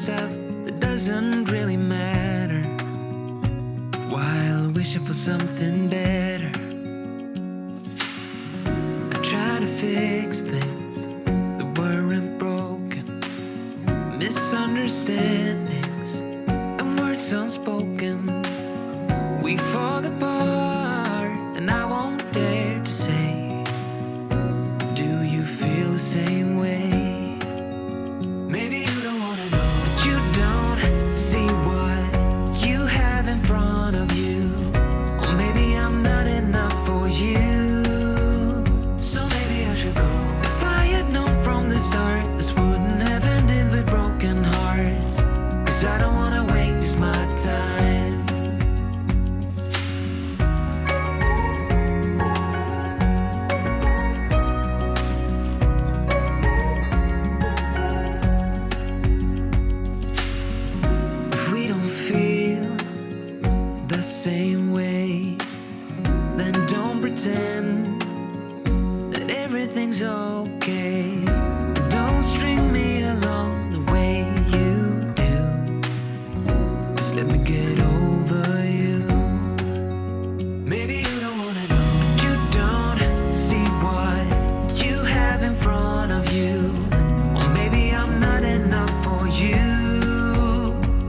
stuff that doesn't really matter, while wishing for something better. I try to fix things that weren't broken, misunderstandings and words unspoken. We fall apart and I won't dare to say, do you feel the same way? Maybe you don't wanna know, but you don't see what you have in front of you. Or maybe I'm not enough for you, so maybe I should go. If I had known from the start, this wouldn't have ended with broken hearts. Cause I don't wanna waste my time. Same way, then don't pretend that everything's okay. Don't string me along the way you do. Just let me get over you. Maybe you don't wanna know, but you don't see what you have in front of you. Or maybe I'm not enough for you,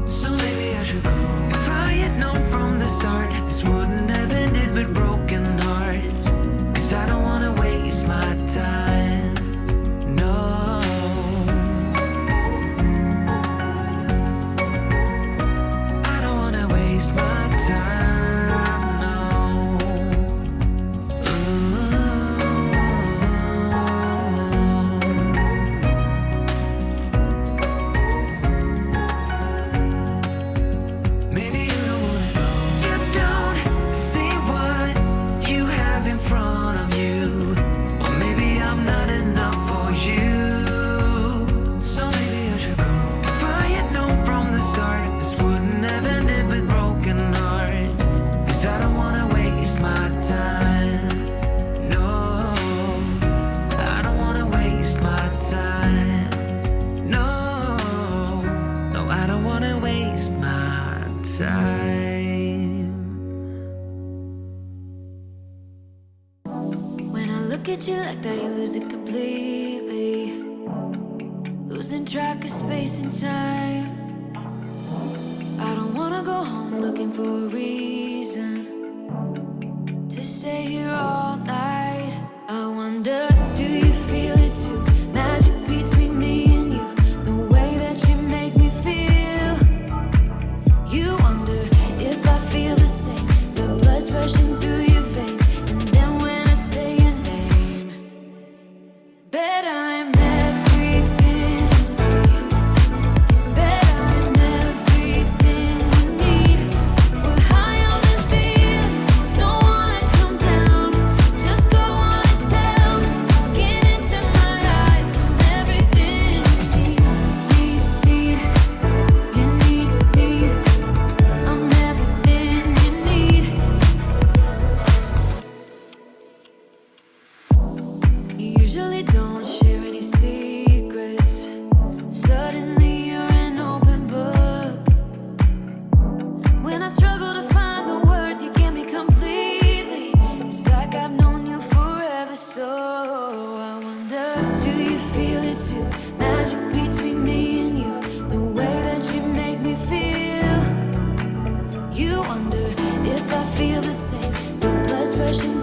so maybe I should go. If I had known from the start, this wouldn't have ended with broken hearts. Cause I don't wanna waste my time, no. I don't wanna waste my time, no. Maybe you don't wanna know, you don't see what you have in front of you. Or maybe I'm not enough for you, so maybe I should go. If I had known from the start, this wouldn't have ended with broken hearts. Cause I don't wanna waste my time, no. I don't wanna waste my time, no. No, I don't wanna waste my time. When I look at you like that, you lose it completely, losing track of space and time. I don't wanna go home looking for a reason to stay here all night. I wonder, do you feel it too? Magic between me and you, the way that you make me feel. You wonder if I feel the same, the blood's rushing through your veins. And then when I say your name, bet I'm everything you see, bet I'm everything you need. We're high on this feeling, don't wanna come down, just don't wanna tell me. Get into my eyes, I'm everything you need. I'm everything you need. You usually don't share any secrets. Suddenly you're an open book. When I struggle to find the words, you get me completely. It's like I've known you forever, so I wonder, do you feel it too? Magic between me and you, the way that you make me feel. You wonder if I feel the same, the blood's rushing